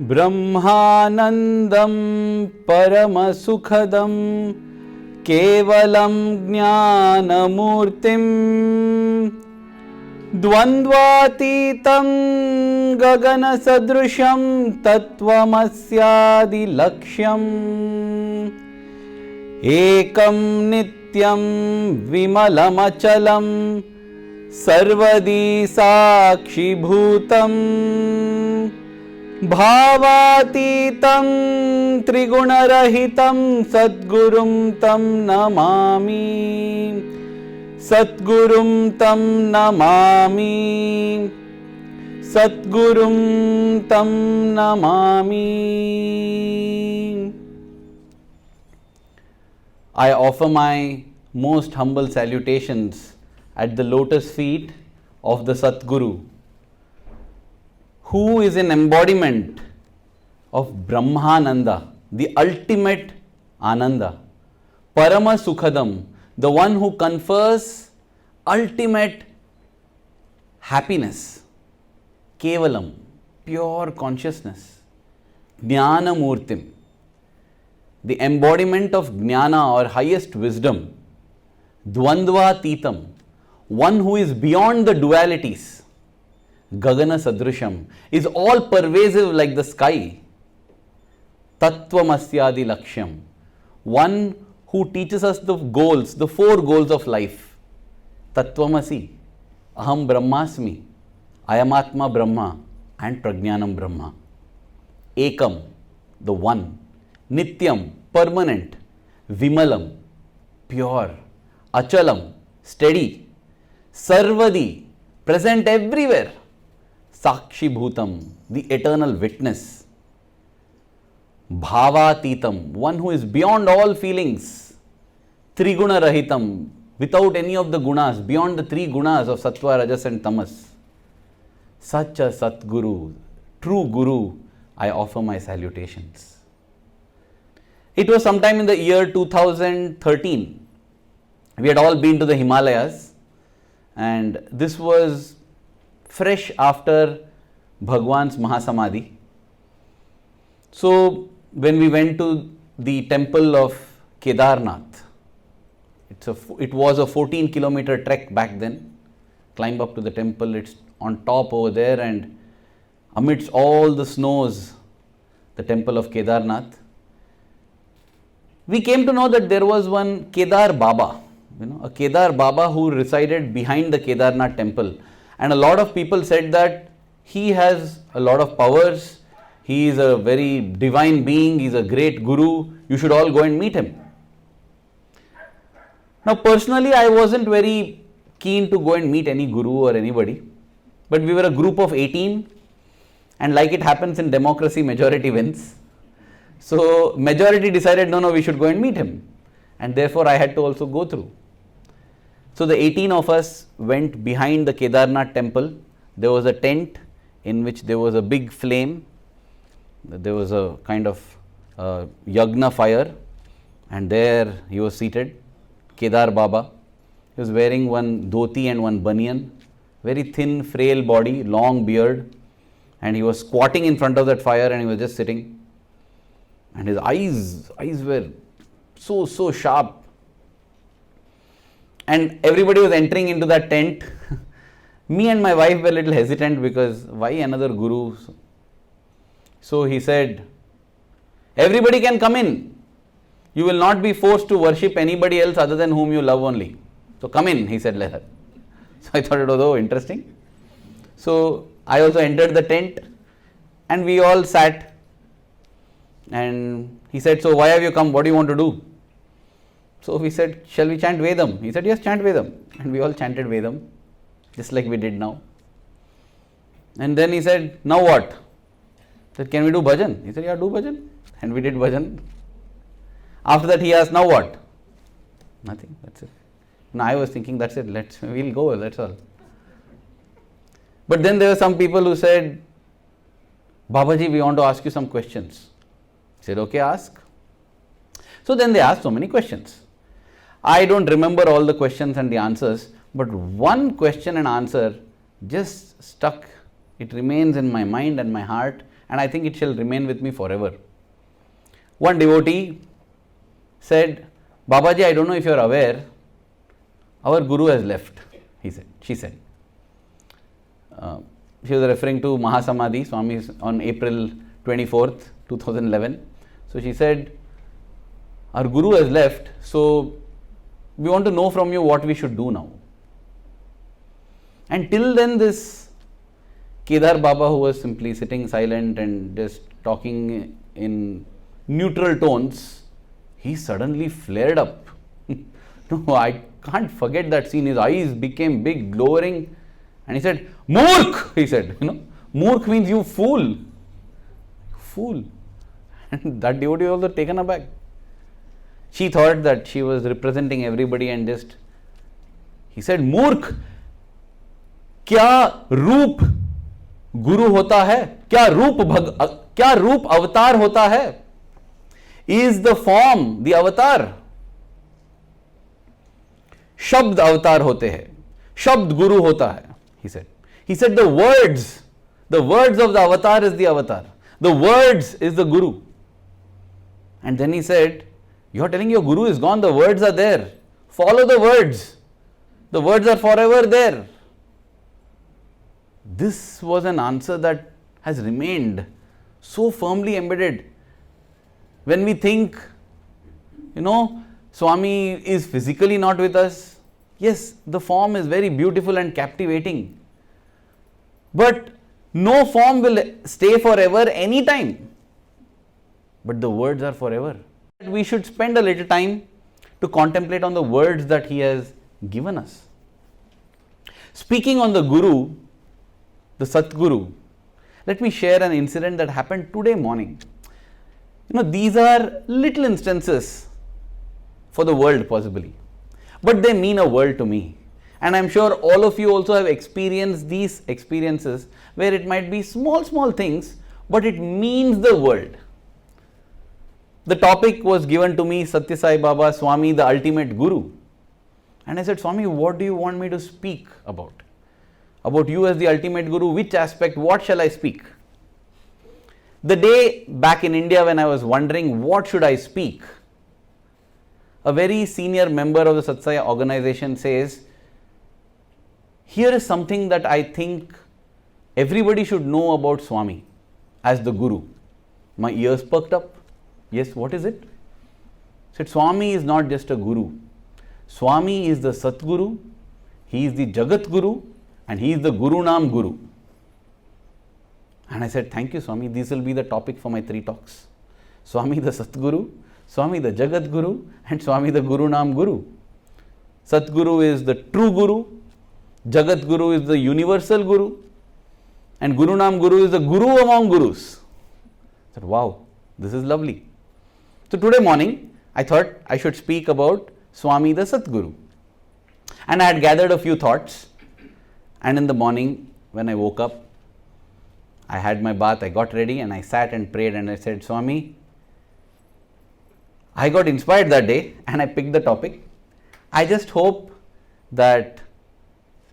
ब्रह्मानन्दं परमसुखदं केवलं ज्ञानमूर्तिं द्वन्द्वातीतं गगनसदृशं तत्त्वमस्यादिलक्ष्यम् एकं नित्यं विमलमचलं सर्वदी साक्षिभूतम् भावातीतं त्रिगुणरहितं सद्गुरुं तं नमामि सद्गुरुं तं नमामि सद्गुरुं तं Namami. I offer my most humble salutations at the lotus feet of the Sadguru, who is an embodiment of Brahmananda, the ultimate Ananda, Parama Sukhadam, the one who confers ultimate happiness, Kevalam, pure consciousness, Jnana Murtim, the embodiment of Jnana or highest wisdom, Dvandva Titam, one who is beyond the dualities, Gagana Sadrisham, is all pervasive like the sky, Tattvamasyadi Lakshyam, one who teaches us the goals, the four goals of life, Tattvamasi, Aham Brahmasmi, Ayamatma Brahma and Prajnanam Brahma, Ekam, the one, Nityam, permanent, Vimalam, pure, Achalam, steady, Sarvadi, present everywhere, Sakshi Bhutam, the eternal witness, Bhavatitam, one who is beyond all feelings, Triguna Rahitam, without any of the gunas, beyond the three gunas of Sattva, Rajas and Tamas. Such a Satguru, true Guru, I offer my salutations. It was sometime in the year 2013. We had all been to the Himalayas, and this was fresh after Bhagwan's Mahasamadhi. So, when we went to the temple of Kedarnath, it was a 14-kilometer trek back then. Climb up to the temple, it's on top over there, and amidst all the snows, the temple of Kedarnath. We came to know that there was one Kedar Baba, a Kedar Baba who resided behind the Kedarnath temple. And a lot of people said that he has a lot of powers, he is a very divine being, he is a great guru, you should all go and meet him. Now personally, I wasn't very keen to go and meet any guru or anybody, but we were a group of 18, and like it happens in democracy, majority wins. So majority decided, no, we should go and meet him, and therefore I had to also go through. So the 18 of us went behind the Kedarnath temple. There was a tent in which there was a big flame. There was a kind of yagna fire, and there he was seated, Kedar Baba. He was wearing one dhoti and one banyan, very thin, frail body, long beard, and he was squatting in front of that fire, and he was just sitting. And his eyes were so sharp. And everybody was entering into that tent. Me and my wife were a little hesitant because why another guru? So he said, everybody can come in. You will not be forced to worship anybody else other than whom you love only. So come in, he said like that. So I thought it was interesting. So I also entered the tent, and we all sat. And he said, so why have you come? What do you want to do? So we said, shall we chant Vedam? He said, yes, chant Vedam. And we all chanted Vedam, just like we did now. And then he said, now what? I said, can we do bhajan? He said, yeah, do bhajan. And we did bhajan. After that he asked, now what? Nothing, that's it. Now I was thinking, that's it, we'll go, that's all. But then there were some people who said, Babaji, we want to ask you some questions. I said, okay, ask. So then they asked so many questions. I don't remember all the questions and the answers, but one question and answer just stuck. It remains in my mind and my heart, and I think it shall remain with me forever. One devotee said, Babaji, I don't know if you are aware, our Guru has left, she said. She was referring to Mahasamadhi, Swami, on April 24th, 2011. So she said, our Guru has left, so we want to know from you what we should do now. And till then, this Kedar Baba, who was simply sitting silent and just talking in neutral tones, he suddenly flared up. No, I can't forget that scene. His eyes became big, glowering, and he said, Murkh! He said, Murkh means you fool. Fool. And that devotee was also taken aback. She thought that she was representing everybody and just, he said, Murkh, क्या रूप गुरु होता है, क्या रूप अवतार होता है? Is the form the avatar? शब्द अवतार होते हैं, शब्द गुरु होता है, he said. He said the words of the avatar is the avatar. The words is the guru. And then he said, you are telling your guru is gone, the words are there. Follow the words. The words are forever there. This was an answer that has remained so firmly embedded. When we think, Swami is physically not with us. Yes, the form is very beautiful and captivating. But no form will stay forever anytime. But the words are forever. We should spend a little time to contemplate on the words that he has given us. Speaking on the Guru, the Sadguru, let me share an incident that happened today morning. These are little instances for the world possibly, but they mean a world to me. And I'm sure all of you also have experienced these experiences where it might be small things, but it means the world. The topic was given to me, Sathya Sai Baba, Swami, the ultimate Guru. And I said, Swami, what do you want me to speak about? About you as the ultimate Guru, which aspect, what shall I speak? The day back in India when I was wondering what should I speak, a very senior member of the Sathya Sai organization says, here is something that I think everybody should know about Swami as the Guru. My ears perked up. Yes, what is it? I said, Swami is not just a Guru. Swami is the Satguru, he is the Jagat Guru, and he is the Guru Nam Guru. And I said, thank you, Swami. This will be the topic for my 3 talks. Swami the Satguru, Swami the Jagat Guru, and Swami the Guru Nam Guru. Satguru is the true Guru, Jagat Guru is the universal Guru, and Guru Nam Guru is the Guru among Gurus. I said, wow, this is lovely. So today morning, I thought I should speak about Swami the Satguru. And I had gathered a few thoughts. And in the morning, when I woke up, I had my bath, I got ready and I sat and prayed and I said, Swami, I got inspired that day and I picked the topic. I just hope that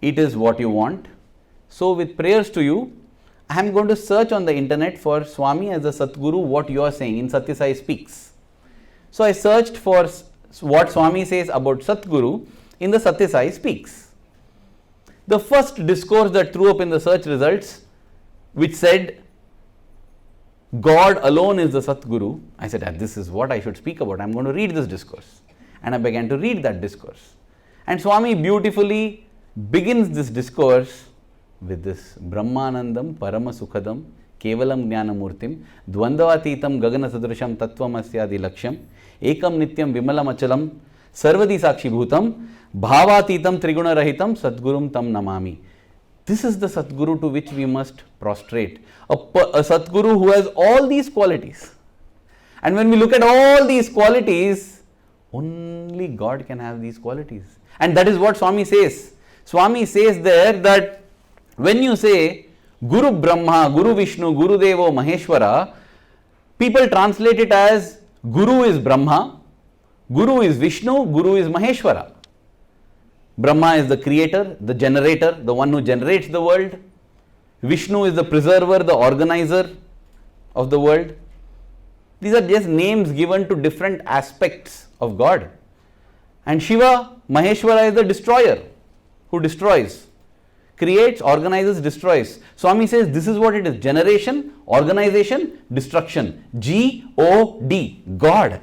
it is what you want. So with prayers to you, I am going to search on the internet for Swami as a Satguru, what you are saying in Sathya Sai Speaks. So I searched for what Swami says about Satguru in the Sathya Sai Speaks. The first discourse that threw up in the search results, which said, God alone is the Satguru, I said, this is what I should speak about. I am going to read this discourse. And I began to read that discourse. And Swami beautifully begins this discourse with this Brahmanandam Parama Sukhadam Kevalam Jnanamurtim Dvandavatitam Gagana Sadrisham Tattvamasya Laksham Ekam Nityam Vimalam Achalam Sarvadi Sakshi Bhutam Bhavatitam Triguna Rahitam Sadgurum Tam Namami. This is the Sadguru to which we must prostrate. A Sadguru who has all these qualities. And when we look at all these qualities, only God can have these qualities. And that is what Swami says. Swami says there that when you say Guru Brahma, Guru Vishnu, Guru Devo, Maheshwara, people translate it as Guru is Brahma, Guru is Vishnu, Guru is Maheshwara. Brahma is the creator, the generator, the one who generates the world. Vishnu is the preserver, the organizer. of the world. These are just names given to different aspects of God. And Shiva, Maheshwara, is the destroyer who destroys, creates, organizes, destroys. Swami says this is what it is: generation, organization, destruction. G-O-D, God.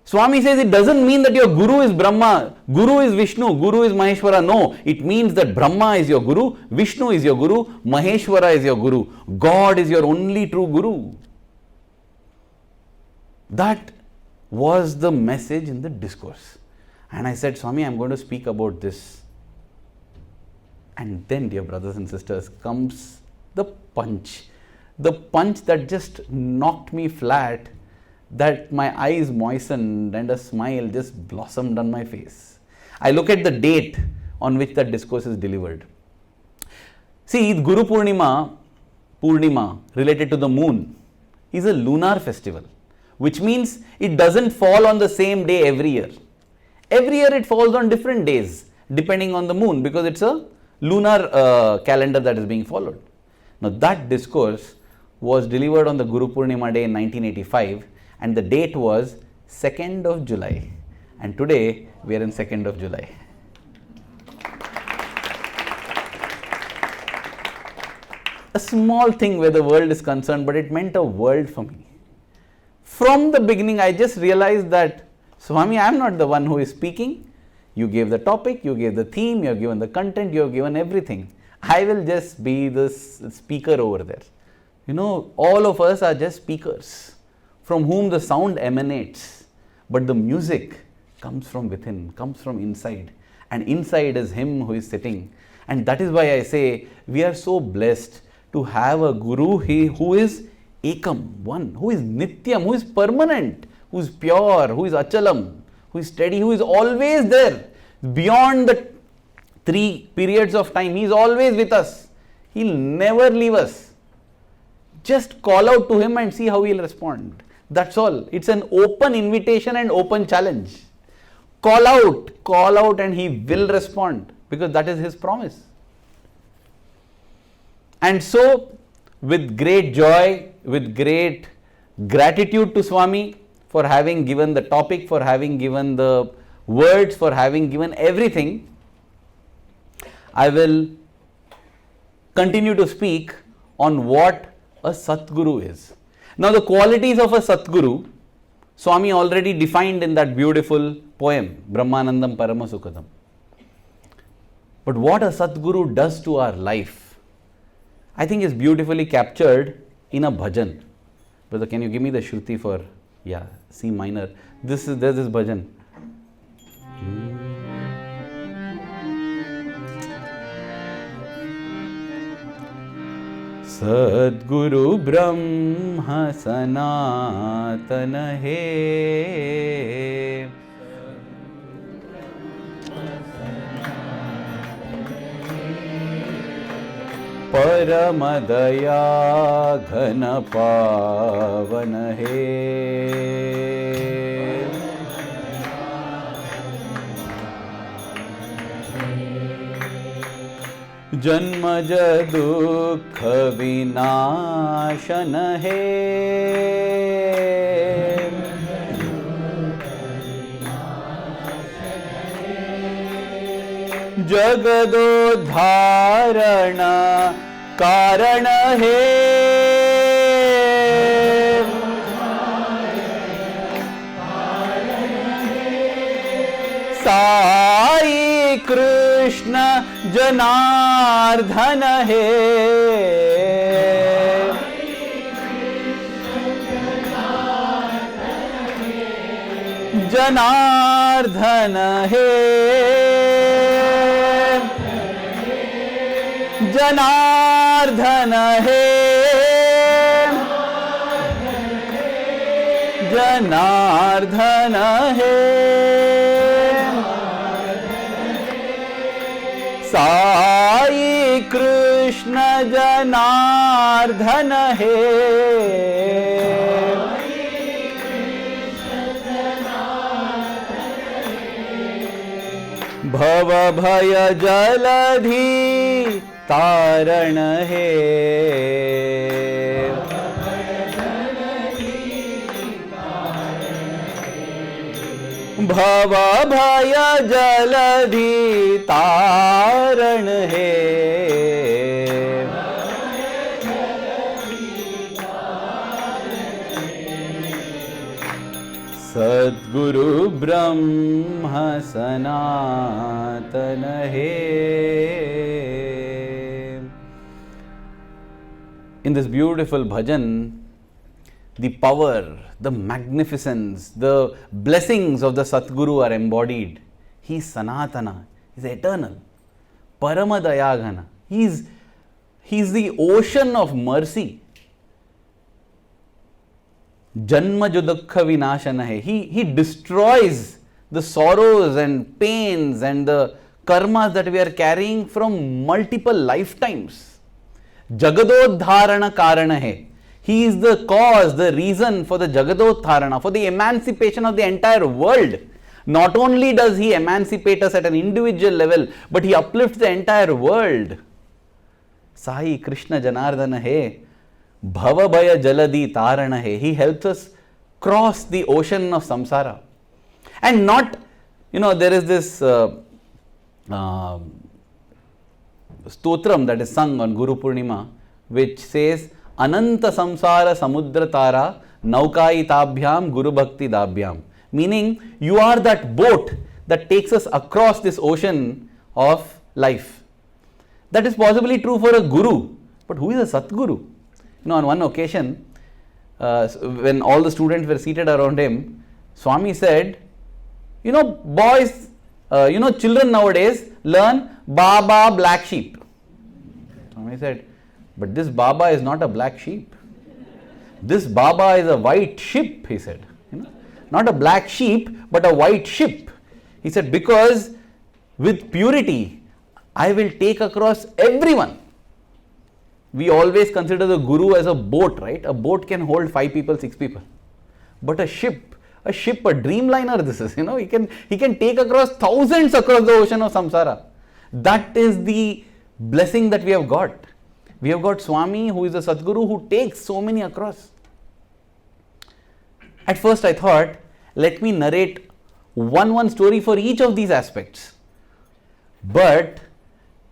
Swami says it doesn't mean that your Guru is Brahma, Guru is Vishnu, Guru is Maheshwara. No, it means that Brahma is your Guru, Vishnu is your Guru, Maheshwara is your Guru. God is your only true Guru. That was the message in the discourse. And I said, Swami, I'm going to speak about this. And then, dear brothers and sisters, comes the punch. The punch that just knocked me flat, that my eyes moistened and a smile just blossomed on my face. I look at the date on which that discourse is delivered. See, Guru Purnima, related to the moon, is a lunar festival, which means it doesn't fall on the same day every year. Every year it falls on different days depending on the moon, because it's a lunar calendar that is being followed. Now that discourse was delivered on the Guru Purnima day in 1985, and the date was 2nd of July. And today we are in 2nd of July. A small thing where the world is concerned, but it meant a world for me. From the beginning, I just realized that, Swami, I am not the one who is speaking. You gave the topic, you gave the theme, you have given the content, you have given everything. I will just be the speaker over there. You know, all of us are just speakers from whom the sound emanates. But the music comes from within, comes from inside. And inside is Him who is sitting. And that is why I say we are so blessed to have a Guru who is Ekam, one, who is Nityam, who is permanent, who is pure, who is Achalam, who is steady, who is always there. Beyond the 3 periods of time, He is always with us. He will never leave us. Just call out to Him and see how He will respond. That's all. It's an open invitation and open challenge. Call out and He will respond, because that is His promise. And so, with great joy, with great gratitude to Swami for having given the topic, for having given the words, for having given everything, I will continue to speak on what a Sadguru is. Now, the qualities of a Sadguru, Swami already defined in that beautiful poem, Brahmanandam Paramasukadam. But what a Sadguru does to our life, I think is beautifully captured in a bhajan. Brother, can you give me the Shruti for, C minor. There's this bhajan. Sadguru Brahma Sanatana He, Paramadaya Ghana Pavana He, Janmaja Dukha Vinashana He, Jagadodharana Karana He, Sai Krishna Janardhana He, Janardhana He, Janardhana He, Janardhana He, Sai Krishna Janardhana He, Bhava Bhaya Jaladhi Taran He, भव भय जलधि तारण हे। सद्गुरु ब्रह्म सनातन हे। In this beautiful bhajan, the power, the magnificence, the blessings of the Sadguru are embodied. He is Sanatana, he is eternal. Paramadayagana, he is the ocean of mercy. Janma jo dukkha vinashana hai. He destroys the sorrows and pains and the karmas that we are carrying from multiple lifetimes. Jagadodharana karana hai. He is the cause, the reason for the Jagadodharana, for the emancipation of the entire world. Not only does he emancipate us at an individual level, but he uplifts the entire world. Sai Krishna Janardana hai. Bhava Bhaya Jaladi Tarana hai. He helps us cross the ocean of samsara. And not, there is this stotram that is sung on Guru Purnima, which says, Ananta Samsara Samudra Tara Naukai Tabhyam Guru Bhakti Dabhyam. Meaning, you are that boat that takes us across this ocean of life. That is possibly true for a guru. But who is a Satguru? On one occasion, when all the students were seated around him, Swami said, boys, children nowadays learn Baba black sheep. Swami said, but this Baba is not a black sheep. This Baba is a white ship, he said. Not a black sheep, but a white ship. He said, because with purity, I will take across everyone. We always consider the Guru as a boat, right? A boat can hold 5 people, 6 people. But a ship, a dreamliner this is, he can take across thousands across the ocean of samsara. That is the blessing that we have got. We have got Swami, who is a Sadguru, who takes so many across. At first I thought, let me narrate one story for each of these aspects. But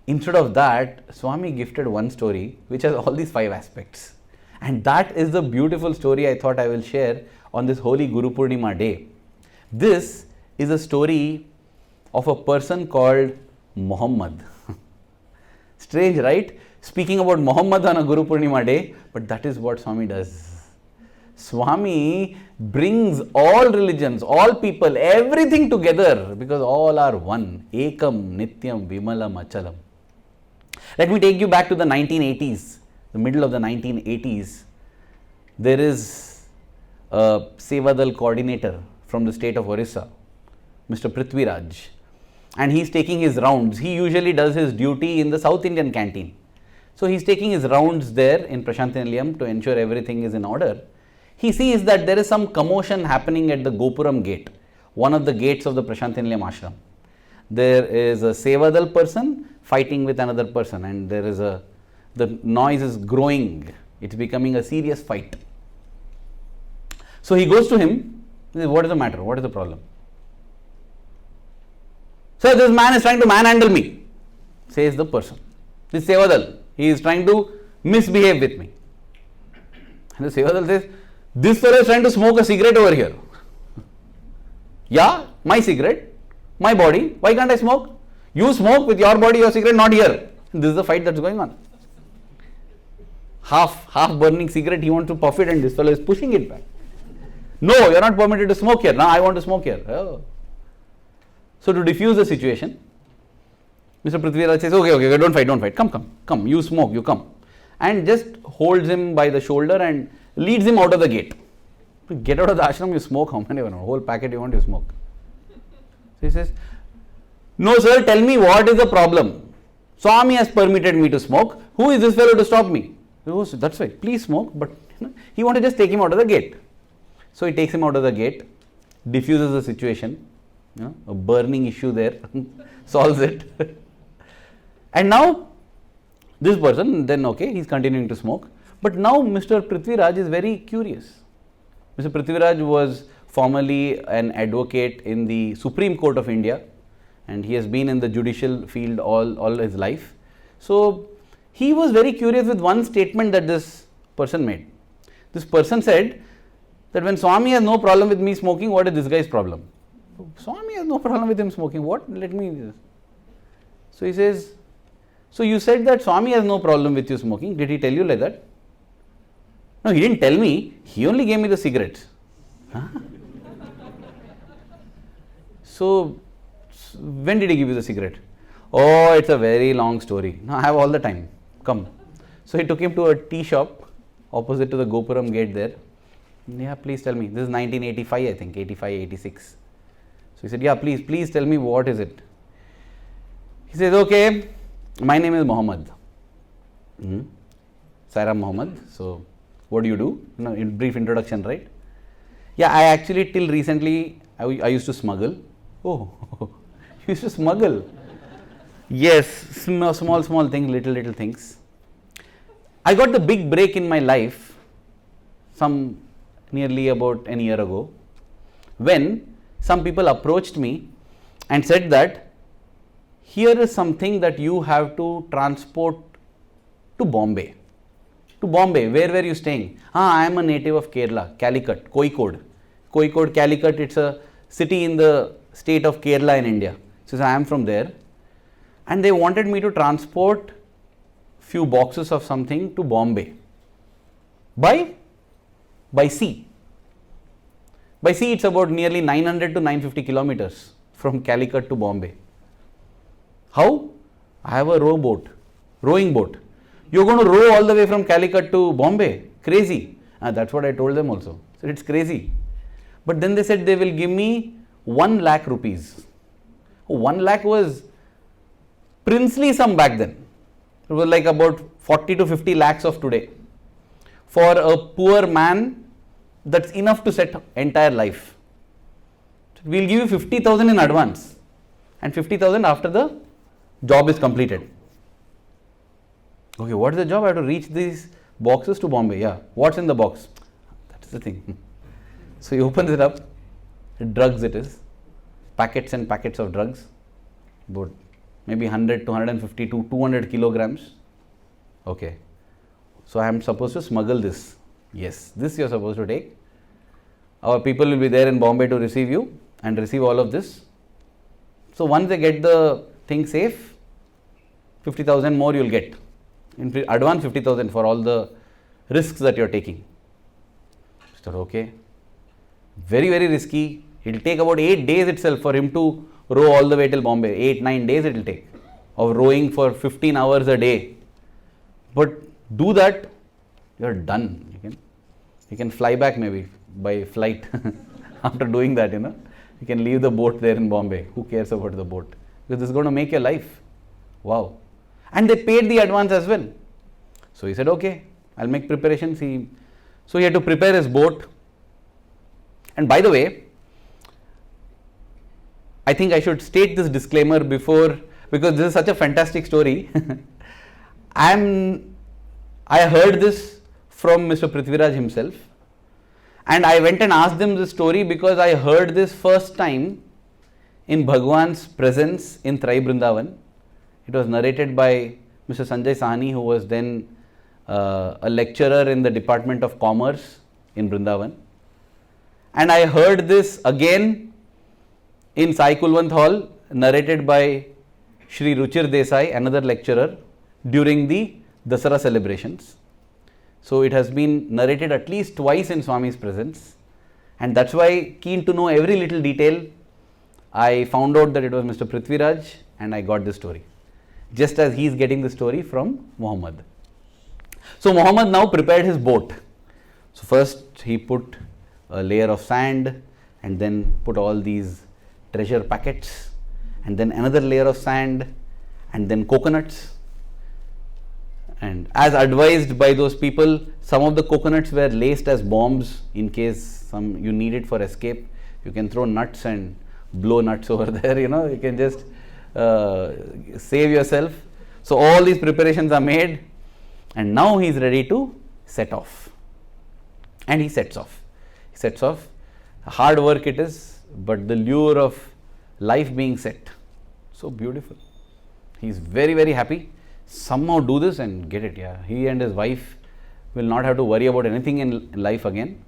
instead of that, Swami gifted one story which has all these 5 aspects. And that is the beautiful story I thought I will share on this holy Guru Purnima day. This is a story of a person called Muhammad. Strange, right? Speaking about Muhammad on a Guru Purnima day, but that is what Swami does. Swami brings all religions, all people, everything together because all are one. Ekam, Nityam, Vimalam, Achalam. Let me take you back to the 1980s, the middle of the 1980s. There is a Sevadal coordinator from the state of Orissa, Mr. Prithviraj, and he is taking his rounds. He usually does his duty in the South Indian canteen. So he is taking his rounds there in Prashantinilayam to ensure everything is in order. He sees that there is some commotion happening at the Gopuram gate, one of the gates of the Prashantinilayam ashram. There is a Sevadal person fighting with another person, and the noise is growing. It's becoming a serious fight. So he goes to him. He says, what is the matter? What is the problem? So this man is trying to manhandle me, says the person. This Sevadal, he is trying to misbehave with me. And the Sevadal says, this fellow is trying to smoke a cigarette over here. Yeah, my cigarette, my body, why can't I smoke? You smoke with your body, your cigarette, not here. This is the fight that's going on. Half burning cigarette, he wants to puff it and this fellow is pushing it back. No, you are not permitted to smoke here. Now I want to smoke here. Oh. So to diffuse the situation, Mr. Prithviraj says, okay, don't fight. Come, you smoke, you come. And just holds him by the shoulder and leads him out of the gate. Get out of the ashram, you smoke how many? Whole packet you want, you smoke. So he says, no sir, tell me what is the problem. Swami has permitted me to smoke. Who is this fellow to stop me? He goes, that's right, please smoke. But he wants to just take him out of the gate. So he takes him out of the gate, diffuses the situation, a burning issue there, solves it. And now this person, then he's continuing to smoke. But now Mr. Prithviraj is very curious. Mr. Prithviraj was formerly an advocate in the Supreme Court of India, and he has been in the judicial field all his life. So he was very curious with one statement that this person made. This person said that when Swami has no problem with me smoking, what is this guy's problem? Swami has no problem with him smoking. What? Let me. So he says, so you said that Swami has no problem with you smoking. Did he tell you like that? No, he didn't tell me. He only gave me the cigarettes. Huh? So when did he give you the cigarette? Oh, it's a very long story. No, I have all the time. Come. So he took him to a tea shop opposite to the Gopuram gate there. Yeah, please tell me. This is 1985, I think, 85, 86. So he said, yeah, please tell me what is it. He says, okay, my name is Muhammad. Sairam Muhammad. So what do you do? No, in brief introduction, right? Yeah, I actually till recently, I used to smuggle. Oh, you used to smuggle? Yes, small things, little things. I got the big break in my life nearly about a year ago, when some people approached me and said that here is something that you have to transport to Bombay. To Bombay, where were you staying? I am a native of Kerala, Calicut, Kozhikode, Calicut, it's a city in the state of Kerala in India. So I am from there. And they wanted me to transport few boxes of something to Bombay. By sea. By sea, it's about nearly 900 to 950 kilometers from Calicut to Bombay. How? I have a rowing boat. You're going to row all the way from Calicut to Bombay? Crazy. That's what I told them also. So it's crazy. But then they said they will give me 1 lakh rupees. 1 lakh was princely sum back then. It was like about 40 to 50 lakhs of today. For a poor man, that's enough to set entire life. We'll give you 50,000 in advance and 50,000 after the job is completed. Okay, what is the job? I have to reach these boxes to Bombay. Yeah, what's in the box? That's the thing. So he opens it up, drugs it is, packets and packets of drugs, about maybe 100 to 150 to 200 kilograms. Okay, so I am supposed to smuggle this. Yes, this you are supposed to take. Our people will be there in Bombay to receive you and receive all of this. So once they get the thing safe, 50,000 more you will get. In advance 50,000 for all the risks that you are taking. So okay, very risky. It will take about 8 days itself for him to row all the way till Bombay. 8-9 days it will take of rowing for 15 hours a day. But do that, you are done. You can fly back maybe by flight after doing that, You can leave the boat there in Bombay. Who cares about the boat? Because this is going to make your life. Wow. And they paid the advance as well. So he said, okay, I'll make preparations. So he had to prepare his boat. And by the way, I think I should state this disclaimer before, because this is such a fantastic story. I heard this from Mr. Prithviraj himself, and I went and asked him this story because I heard this first time in Bhagwan's presence in Trai Brindavan. It was narrated by Mr. Sanjay Sahni, who was then a lecturer in the Department of Commerce in Brindavan. And I heard this again in Sai Kulwant Hall, narrated by Shri Ruchir Desai, another lecturer, during the Dasara celebrations. So it has been narrated at least twice in Swami's presence, and that's why, keen to know every little detail, I found out that it was Mr. Prithviraj and I got this story, just as he is getting the story from Muhammad. So Muhammad now prepared his boat. So first he put a layer of sand and then put all these treasure packets, and then another layer of sand, and then coconuts. And as advised by those people, some of the coconuts were laced as bombs in case you need it for escape. You can throw nuts and blow nuts over there, you can just save yourself. So all these preparations are made, and now he is ready to set off. And he sets off. Hard work it is, but the lure of life being set. So beautiful. He's very, very happy. Somehow do this and get it. Yeah, he and his wife will not have to worry about anything in life again.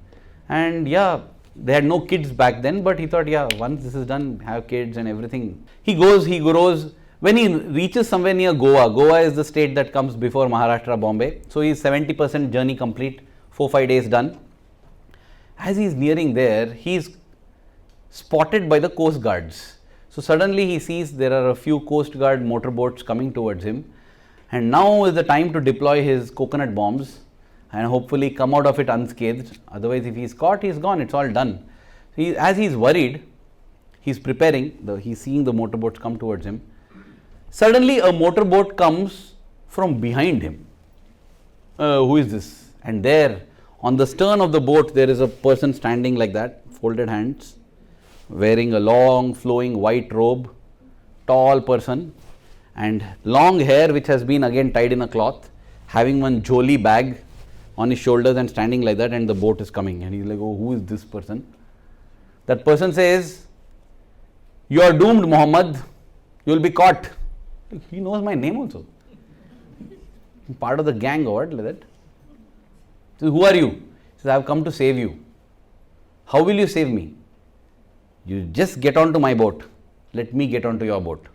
And yeah, they had no kids back then, but he thought, yeah, once this is done, have kids and everything. He grows. When he reaches somewhere near Goa, Goa is the state that comes before Maharashtra, Bombay. So he's 70% journey complete, 4-5 days done. As he's nearing there, he's spotted by the coast guards. So suddenly he sees there are a few coast guard motorboats coming towards him. And now is the time to deploy his coconut bombs and hopefully come out of it unscathed. Otherwise, if he's caught, he's gone. It's all done. As he's worried, he's preparing. He's seeing the motorboats come towards him. Suddenly, a motorboat comes from behind him. Who is this? And there, on the stern of the boat, there is a person standing like that, folded hands, wearing a long, flowing white robe, tall person, and long hair which has been again tied in a cloth, having one joli bag on his shoulders and standing like that, and the boat is coming. And he's like, oh, who is this person? That person says, you are doomed, Muhammad. You will be caught. He knows my name also. I'm part of the gang or what like that. So, who are you? He says, I have come to save you. How will you save me? You just get onto my boat. Let me get onto your boat.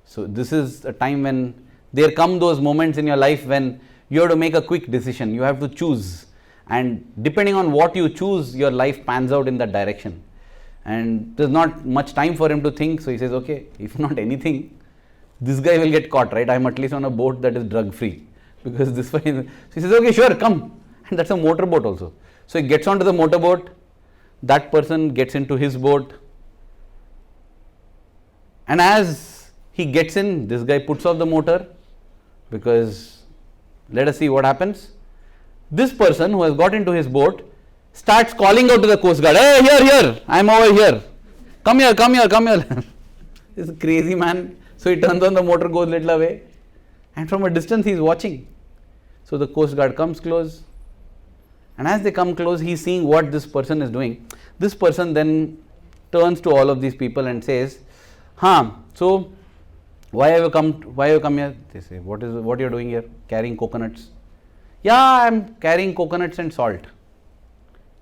So, this is a time when there come those moments in your life when you have to make a quick decision. You have to choose. And depending on what you choose, your life pans out in that direction. And there's not much time for him to think. So, he says, okay, if not anything, this guy will get caught, right? I'm at least on a boat that is drug free. Because this one is, so he says, okay, sure, come. And that's a motorboat also. So, he gets onto the motorboat. That person gets into his boat. And as he gets in, this guy puts off the motor, because let us see what happens. This person who has got into his boat starts calling out to the coast guard, hey, here, I'm over here. Come here. This crazy man. So he turns on the motor, goes little away, and from a distance he is watching. So the coast guard comes close, and as they come close, he is seeing what this person is doing. This person then turns to all of these people and says, so why have you come here? They say, what you are doing here? Carrying coconuts. Yeah, I am carrying coconuts and salt.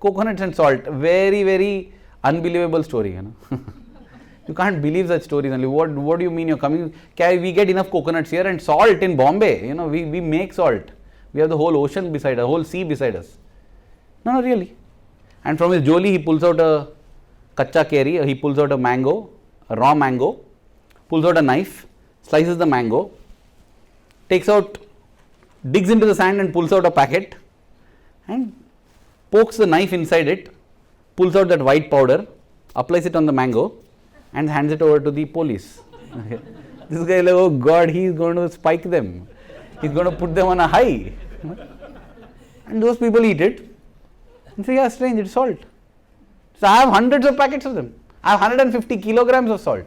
Coconuts and salt, very, very unbelievable story, You can't believe such stories only. What do you mean you're coming? We get enough coconuts here, and salt in Bombay, we make salt. We have the whole ocean beside us, whole sea beside us. No, really. And from his joli, he pulls out a kacha keri, he pulls out a mango, a raw mango, pulls out a knife, slices the mango, digs into the sand and pulls out a packet, and pokes the knife inside it, pulls out that white powder, applies it on the mango, and hands it over to the police. Okay. This guy is like, oh God, he is going to spike them. He is going to put them on a high. And those people eat it and say, yeah, strange, it's salt. So I have hundreds of packets of them. I have 150 kilograms of salt.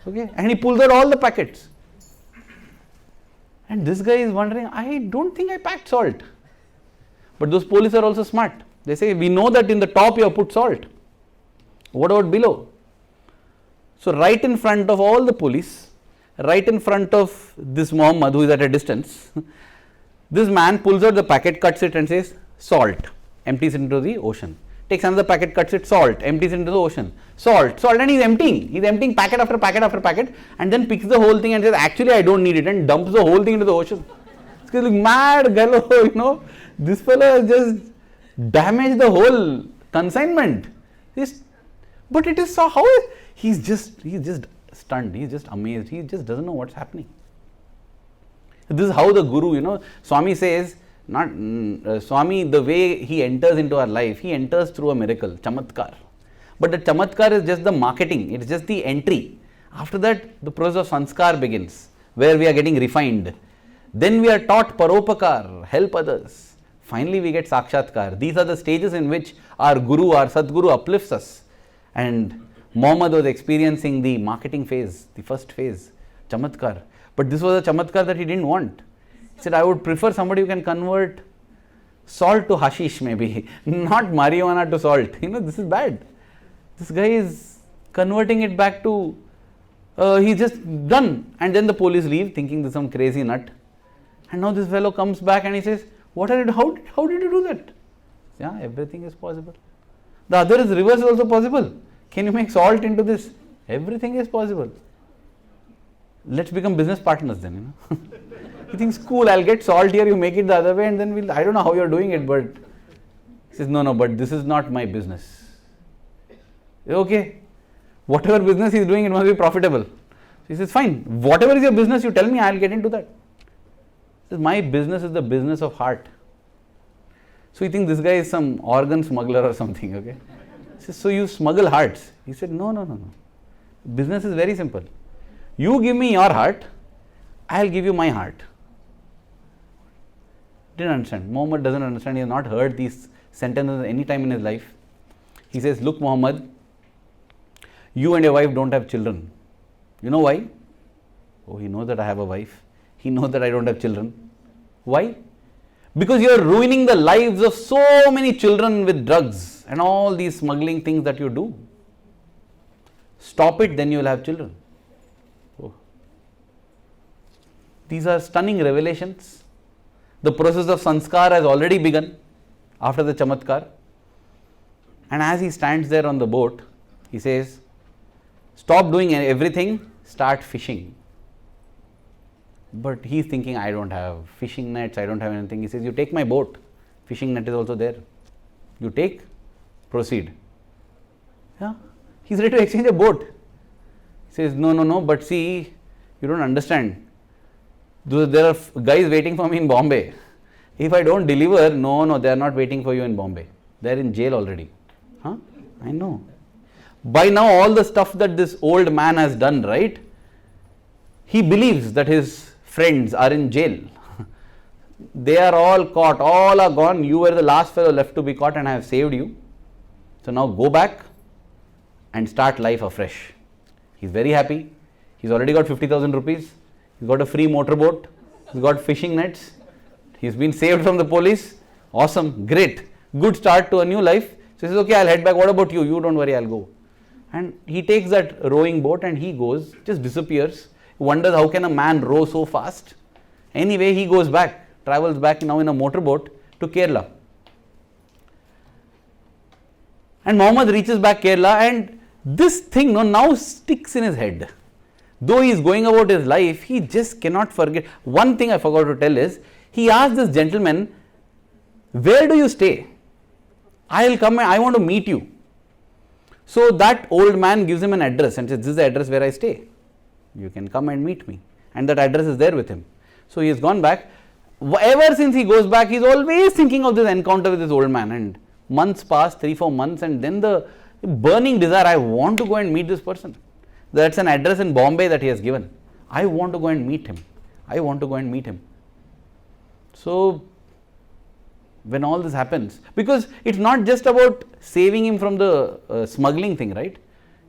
Okay, and he pulls out all the packets. And this guy is wondering, I don't think I packed salt. But those police are also smart. They say, we know that in the top you have put salt. What about below? So right in front of all the police, right in front of this Muhammad who is at a distance, this man pulls out the packet, cuts it and says, salt, empties it into the ocean. Takes another packet, cuts it, salt, empties it into the ocean. Salt, and he's emptying packet after packet after packet, and then picks the whole thing and says, actually I don't need it, and dumps the whole thing into the ocean. It's like mad gallow, this fellow has just damaged the whole consignment. But it is so, he's just stunned, he's just amazed, he just doesn't know what's happening. This is how the Guru, Swami says, Swami, the way he enters into our life, he enters through a miracle, chamatkar. But the chamatkar is just the marketing, it's just the entry. After that, the process of sanskar begins, where we are getting refined. Then we are taught paropakar, help others. Finally, we get sakshatkar. These are the stages in which our Guru, our Sadguru uplifts us. And Muhammad was experiencing the marketing phase, the first phase, chamatkar. But this was a chamatkar that he didn't want. He said, I would prefer somebody who can convert Salt to hashish maybe, not marijuana to salt. This is bad. This guy is converting it back to, he's just done. And then the police leave thinking this is some crazy nut. And now this fellow comes back and he says, how did you do that? Yeah, everything is possible. The other is reverse also possible. Can you make salt into this? Everything is possible. Let's become business partners then. He thinks, cool, I'll get salt here, you make it the other way, and then I don't know how you're doing it, but he says, no, but this is not my business. Okay, whatever business he's doing, it must be profitable. He says, fine, whatever is your business, you tell me, I'll get into that. He says, my business is the business of heart. So you think this guy is some organ smuggler or something, okay? He says, so you smuggle hearts? He said, no. Business is very simple. You give me your heart, I'll give you my heart. Didn't understand. Muhammad doesn't understand. He has not heard these sentences any time in his life. He says, look Muhammad, you and your wife don't have children. You know why? Oh, he knows that I have a wife. He knows that I don't have children. Why? Because you are ruining the lives of so many children with drugs and all these smuggling things that you do. Stop it, then you will have children. Oh. These are stunning revelations. The process of sanskar has already begun after the chamatkar. And as he stands there on the boat, he says, stop doing everything, start fishing. But he's thinking, I don't have fishing nets, I don't have anything. He says, you take my boat, fishing net is also there. You take, proceed. Yeah, he's ready to exchange a boat. He says, no, but see, you don't understand. There are guys waiting for me in Bombay. If I don't deliver, no, they are not waiting for you in Bombay. They are in jail already. Huh? I know. By now, all the stuff that this old man has done, right? He believes that his friends are in jail. They are all caught, all are gone. You were the last fellow left to be caught and I have saved you. So now go back and start life afresh. He's very happy. He's already got 50,000 rupees. He's got a free motorboat. He's got fishing nets. He's been saved from the police. Awesome, great, good start to a new life. So he says, okay, I'll head back. What about you? You don't worry, I'll go. And he takes that rowing boat and he goes, just disappears. Wonders how can a man row so fast. Anyway, he goes back, travels back now in a motorboat to Kerala. And Muhammad reaches back Kerala and this thing now sticks in his head. Though he is going about his life, he just cannot forget. One thing I forgot to tell is, he asked this gentleman, where do you stay? I'll come and I want to meet you. So that old man gives him an address and says, this is the address where I stay. You can come and meet me. And that address is there with him. So he has gone back. Ever since he goes back, he is always thinking of this encounter with this old man. And months pass, 3-4 months, and then the burning desire, I want to go and meet this person. That's an address in Bombay that he has given. I want to go and meet him. So when all this happens, because it's not just about saving him from the smuggling thing, right?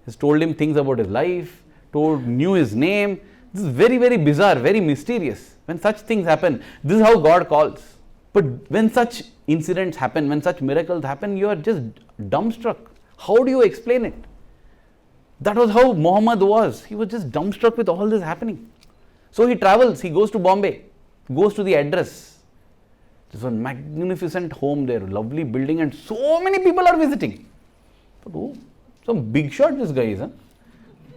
He's told him things about his life, knew his name. This is very, very bizarre, very mysterious. When such things happen, this is how God calls. But when such incidents happen, when such miracles happen, you are just dumbstruck. How do you explain it? That was how Muhammad was. He was just dumbstruck with all this happening. So he travels, he goes to Bombay, goes to the address. There's a magnificent home there, lovely building, and so many people are visiting. But oh, some big shot this guy is, huh?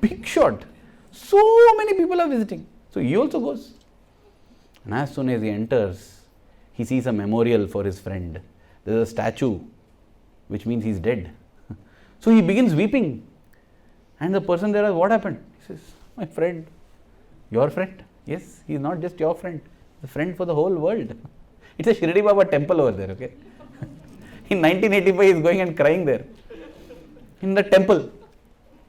Big shot. So many people are visiting. So he also goes. And as soon as he enters, he sees a memorial for his friend. There's a statue, which means he's dead. So he begins weeping. And the person there asks, what happened? He says, my friend. Your friend? Yes, he's not just your friend. He's a friend for the whole world. It's a Shirdi Baba temple over there, okay? In 1985, he's going and crying there. In the temple.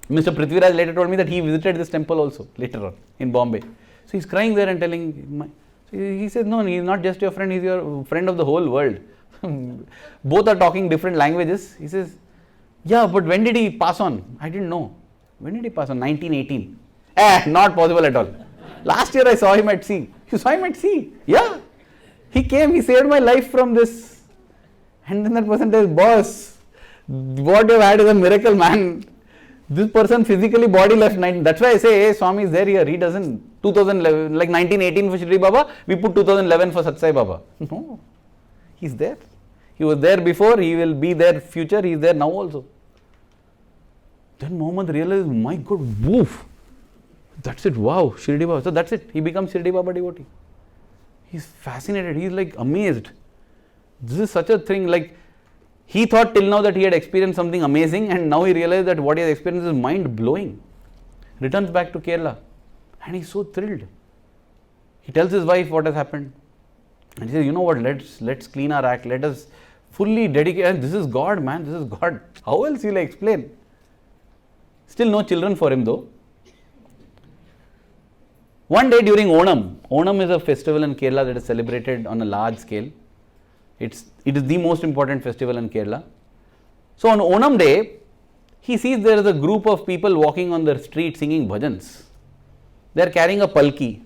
Mr. Prithviraj later told me that he visited this temple also, later on, in Bombay. So he's crying there and telling, he says, no, he's not just your friend, he's your friend of the whole world. Both are talking different languages. He says, yeah, but when did he pass on? I didn't know. When did he pass on? 1918. Not possible at all. Last year I saw him at sea. You saw him at sea? Yeah. He came, he saved my life from this And then that person says, boss, what you have had is a miracle, man. This person physically body left 9. That's why I say, hey, Swami is there here. He doesn't. 2011, like 1918 for Shirdi Baba, we put 2011 for Sathya Sai Baba. No, he's there. He was there before, he will be there future, he is there now also. Then Muhammad realized, my God, woof. That's it, wow, Shirdi Baba. So that's it, he becomes Shirdi Baba devotee. He's fascinated, he's like amazed. This is such a thing, like he thought till now that he had experienced something amazing, and now he realized that what he has experienced is mind blowing. Returns back to Kerala and he's so thrilled. He tells his wife what has happened. And he says, you know what, let's clean our act, let us fully dedicate, and this is God, man, this is God. How else will I explain? Still no children for him though. One day during Onam is a festival in Kerala that is celebrated on a large scale. It is the most important festival in Kerala. So on Onam day, he sees there is a group of people walking on the street singing bhajans. They are carrying a palki.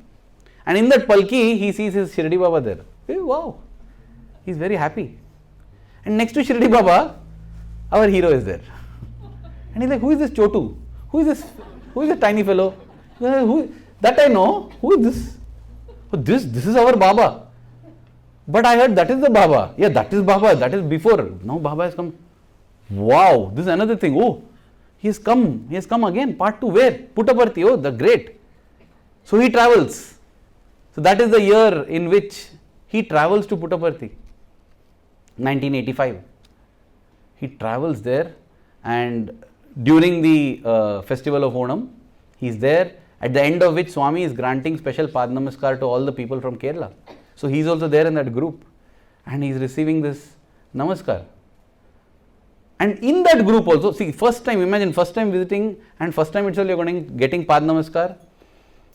And in that palki, he sees his Shirdi Baba there. Hey, wow, he is very happy. And next to Shirdi Baba, our hero is there. And he's like, who is this Chotu? Who is this tiny fellow? That I know. Who is this? Oh, this is our Baba. But I heard that is the Baba. Yeah, that is Baba. That is before. Now Baba has come. Wow, this is another thing. Oh, he has come. He has come again. Part 2. Where? Puttaparthi. Oh, the great. So he travels. So that is the year in which he travels to Puttaparthi. 1985. He travels there, and during the festival of Onam, he is there, at the end of which Swami is granting special Pad Namaskar to all the people from Kerala. So he is also there in that group, and he is receiving this Namaskar. And in that group also, see, first time, imagine first time visiting, and first time itself you are getting Pad Namaskar.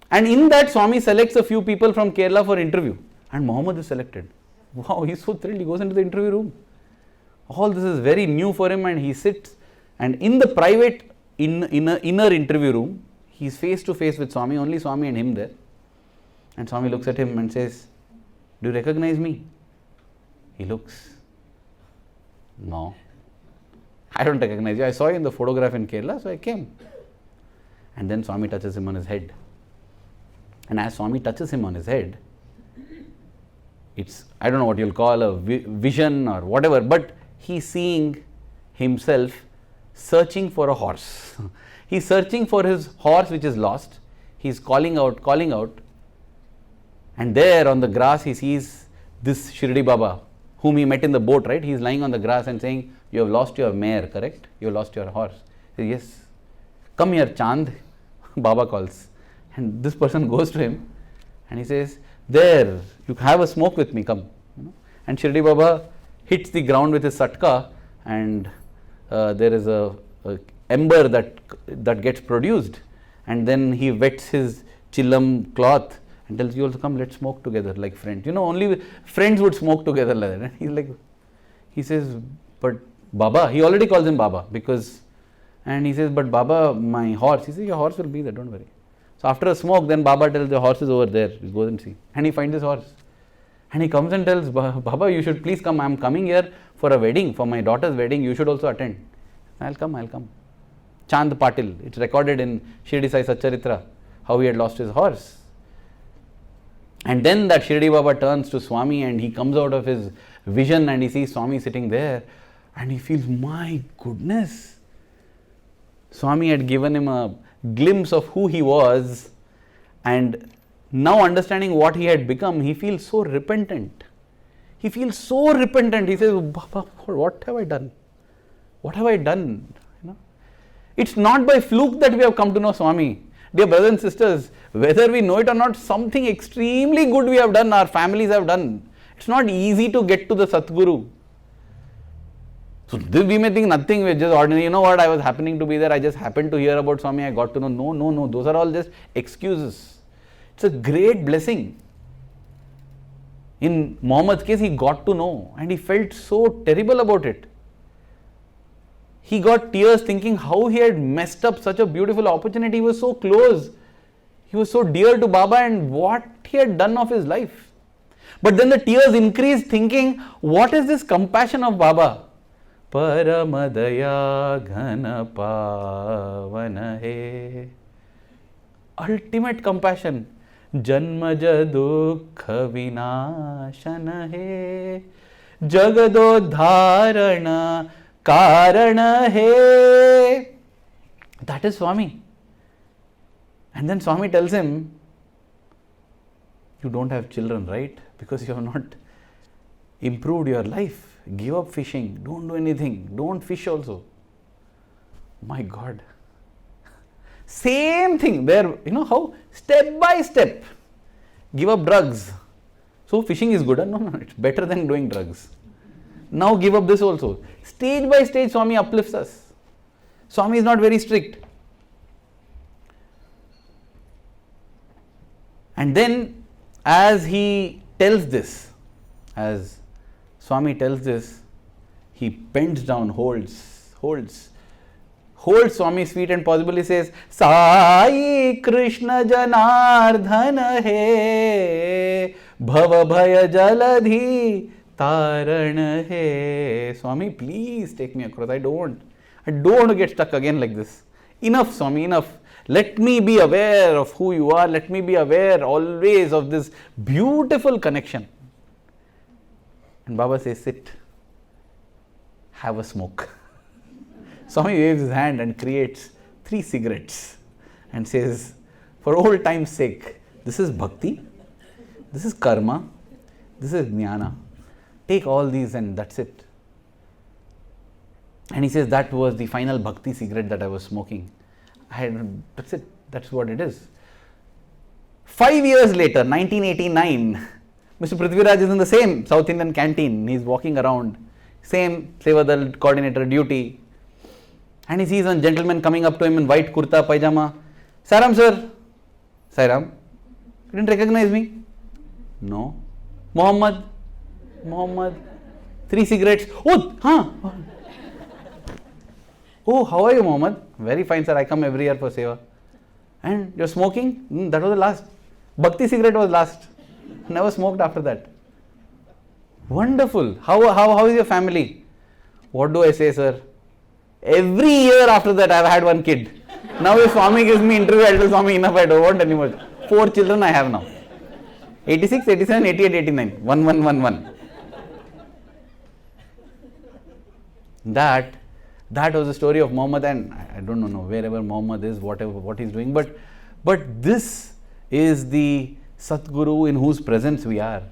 And in that, Swami selects a few people from Kerala for interview, and Muhammad is selected. Wow, he is so thrilled, he goes into the interview room. All this is very new for him, and he sits, and in the private inner interview room, he is face to face with Swami, only Swami and him there. And Swami looks at him and says, do you recognize me? He looks, no, I don't recognize you. I saw you in the photograph in Kerala, so I came. And then Swami touches him on his head. And as Swami touches him on his head, it's, I don't know what you'll call a vision or whatever, but he's seeing himself searching for a horse. He's searching for his horse which is lost. He's calling out. And there on the grass he sees this Shirdi Baba, whom he met in the boat, right? He's lying on the grass and saying, you have lost your mare, correct? You have lost your horse. He says, yes. Come here, Chand, Baba calls. And this person goes to him and he says, there, you have a smoke with me, come. And Shirdi Baba hits the ground with his satka, and there is a ember that gets produced, and then he wets his chillam cloth and tells you also, come, let's smoke together like friends. Only friends would smoke together like that. And he says, but Baba, he already calls him Baba and he says, but Baba, my horse. He says, your horse will be there, don't worry. So after a smoke, then Baba tells the horse is over there. He goes and see, and he finds his horse. And he comes and tells, Baba, you should please come. I am coming here for a wedding, for my daughter's wedding. You should also attend. I'll come. Chand Patil. It's recorded in Shirdi Sai Satcharitra, how he had lost his horse. And then that Shirdi Baba turns to Swami, and he comes out of his vision and he sees Swami sitting there, and he feels, my goodness. Swami had given him a glimpse of who he was, and now understanding what he had become, he feels so repentant. He says, Baba, what have I done? What have I done? It's not by fluke that we have come to know Swami. Dear brothers and sisters, whether we know it or not, something extremely good we have done, our families have done. It's not easy to get to the Sadguru. So we may think nothing, we're just ordinary. You know what, I was happening to be there, I just happened to hear about Swami, I got to know. No, those are all just excuses. It's a great blessing. In Muhammad's case, he got to know, and he felt so terrible about it. He got tears thinking how he had messed up such a beautiful opportunity. He was so close. He was so dear to Baba, and what he had done of his life. But then the tears increase thinking, what is this compassion of Baba? Paramadaya ghana pavana he. Ultimate compassion. Janmaja dukha vinashana he. Jagadodharana karana he. That is Swami. And then Swami tells him, you don't have children, right? Because you have not improved your life. Give up fishing. Don't do anything. Don't fish also. My God. Same thing. There, you know how? Step by step. Give up drugs. So fishing is good. No, it's better than doing drugs. Now give up this also. Stage by stage, Swami uplifts us. Swami is not very strict. And then, as he tells this, as Swami tells this, he bends down, holds Swami's feet and possibly says, Sai Krishna Janardhana he, Bhava Bhaya Jaladhi Tarana he. Swami, please take me across. I don't want to get stuck again like this. Enough, Swami, enough. Let me be aware of who you are. Let me be aware always of this beautiful connection. And Baba says, sit, have a smoke. Swami waves his hand and creates 3 cigarettes and says, for old time's sake, this is bhakti, this is karma, this is jnana. Take all these and that's it. And he says, that was the final bhakti cigarette that I was smoking. That's it. That's what it is. 5 years later, 1989, Mr. Prithviraj is in the same South Indian canteen. He's walking around, same Sevadal coordinator duty. And he sees one gentleman coming up to him in white kurta, pajama. Sairam, sir. Sairam. You didn't recognize me? No. Muhammad. 3 cigarettes. Oh, Oh, how are you, Muhammad? Very fine, sir. I come every year for seva. And you're smoking? That was the last. Bhakti cigarette was last. Never smoked after that. Wonderful. How is your family? What do I say, sir? Every year after that, I've had 1 kid. Now if Swami gives me interview, I'll tell Swami, enough, I don't want anymore. 4 children I have now. 86, 87, 88, 89. 1, 1, 1, 1. That was the story of Muhammad, and I don't know wherever Muhammad is, what he's doing, but this is the Sadguru in whose presence we are.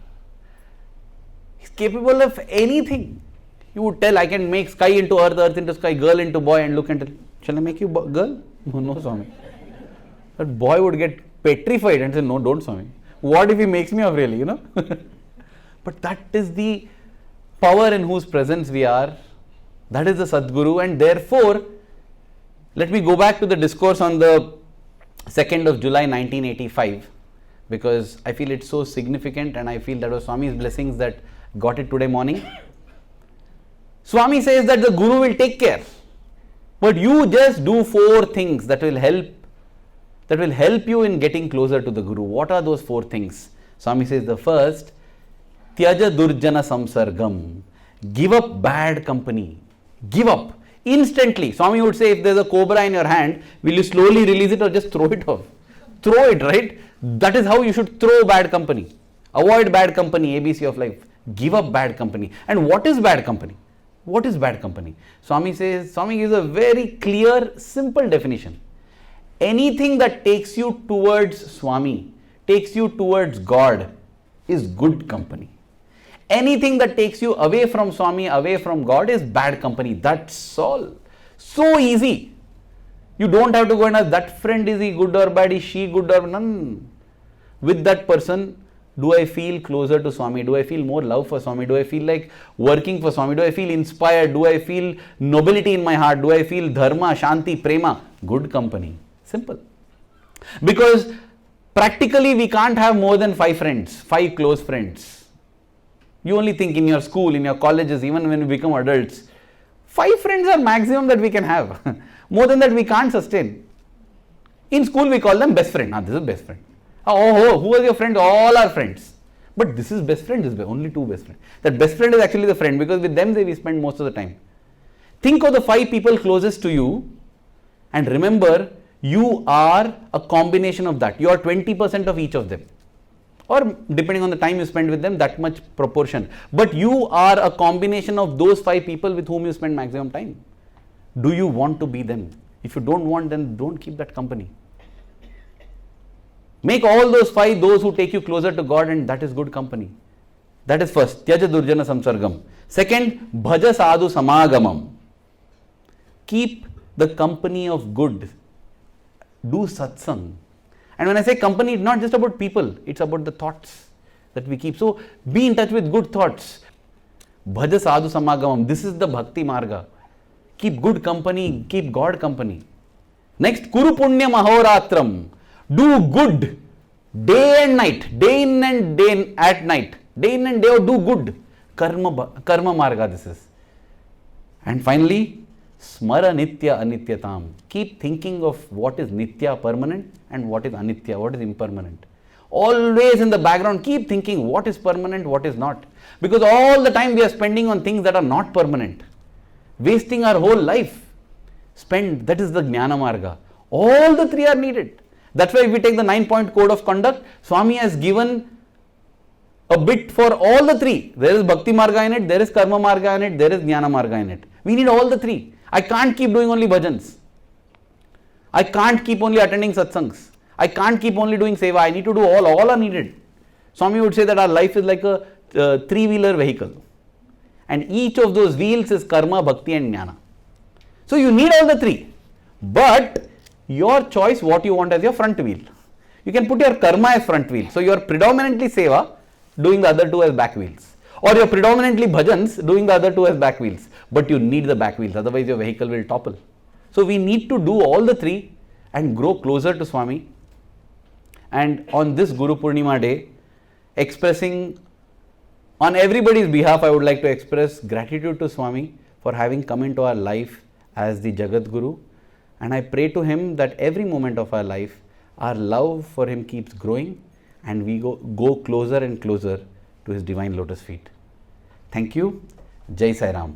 He's capable of anything. You would tell, I can make sky into earth, earth into sky, girl into boy, and look and tell, shall I make you girl? No, Swami. That boy would get petrified and say, no, don't, Swami. What if he makes me up really, But that is the power in whose presence we are. That is the Sadguru, and therefore, let me go back to the discourse on the 2nd of July 1985, because I feel it's so significant, and I feel that was Swami's blessings that got it today morning. Swami says that the Guru will take care, but you just do 4 things that will help you in getting closer to the Guru. What are those 4 things? Swami says the first, Tyaja Durjana Samsargam, give up bad company. Give up instantly. Swami would say, if there's a cobra in your hand, will you slowly release it or just throw it off? Throw it, right? That is how you should throw bad company. Avoid bad company, ABC of life. Give up bad company. And what is bad company? What is bad company? Swami gives a very clear, simple definition. Anything that takes you towards Swami, takes you towards God, is good company. Anything that takes you away from Swami, away from God, is bad company. That's all. So easy. You don't have to go and ask, that friend, is he good or bad? Is she good or none? With that person, do I feel closer to Swami? Do I feel more love for Swami? Do I feel like working for Swami? Do I feel inspired? Do I feel nobility in my heart? Do I feel dharma, shanti, prema? Good company. Simple. Because practically we can't have more than 5 friends, 5 close friends. You only think in your school, in your colleges, even when we become adults, 5 friends are maximum that we can have. More than that we can't sustain. In school we call them best friend. This is best friend. Who was your friend? All our friends. But this is best friend, only two best friends. That best friend is actually the friend, because with them we spend most of the time. Think of the 5 people closest to you, and remember, you are a combination of that. You are 20% of each of them. Or depending on the time you spend with them, that much proportion. But you are a combination of those 5 people with whom you spend maximum time. Do you want to be them? If you don't want, then don't keep that company. Make all those 5 those who take you closer to God, and that is good company. That is first. Tyaja durjana samsargam. Second, bhaja sadhu samagamam. Keep the company of good. Do satsang. And when I say company, it's not just about people, it's about the thoughts that we keep. So be in touch with good thoughts. Bhaja sadhu samagamam. This is the bhakti marga. Keep good company, keep God company. Next, Guru Purnima ahoratram. Do good day and night, day in and day at night. Day in and day out, do good. Karma marga this is. And finally, smara nitya anityatam. Keep thinking of what is nitya, permanent, and what is anitya, what is impermanent. Always in the background, keep thinking what is permanent, what is not. Because all the time we are spending on things that are not permanent. Wasting our whole life. That is the jnana marga. All the 3 are needed. That's why if we take the 9-point code of conduct, Swami has given a bit for all the 3. There is bhakti marga in it, there is karma marga in it, there is jnana marga in it. We need all the 3. I can't keep doing only bhajans. I can't keep only attending satsangs. I can't keep only doing seva. I need to do all. All are needed. Swami would say that our life is like a 3-wheeler vehicle. And each of those wheels is karma, bhakti and jnana. So you need all the 3. But your choice what you want as your front wheel. You can put your karma as front wheel. So you are predominantly seva, doing the other 2 as back wheels. Or you are predominantly bhajans, doing the other 2 as back wheels. But you need the back wheels, otherwise your vehicle will topple. So we need to do all the 3 and grow closer to Swami. And on this Guru Purnima day, expressing on everybody's behalf, I would like to express gratitude to Swami for having come into our life as the Jagat Guru. And I pray to him that every moment of our life, our love for him keeps growing and we go closer and closer to his divine lotus feet. Thank you. Jai Sai Ram.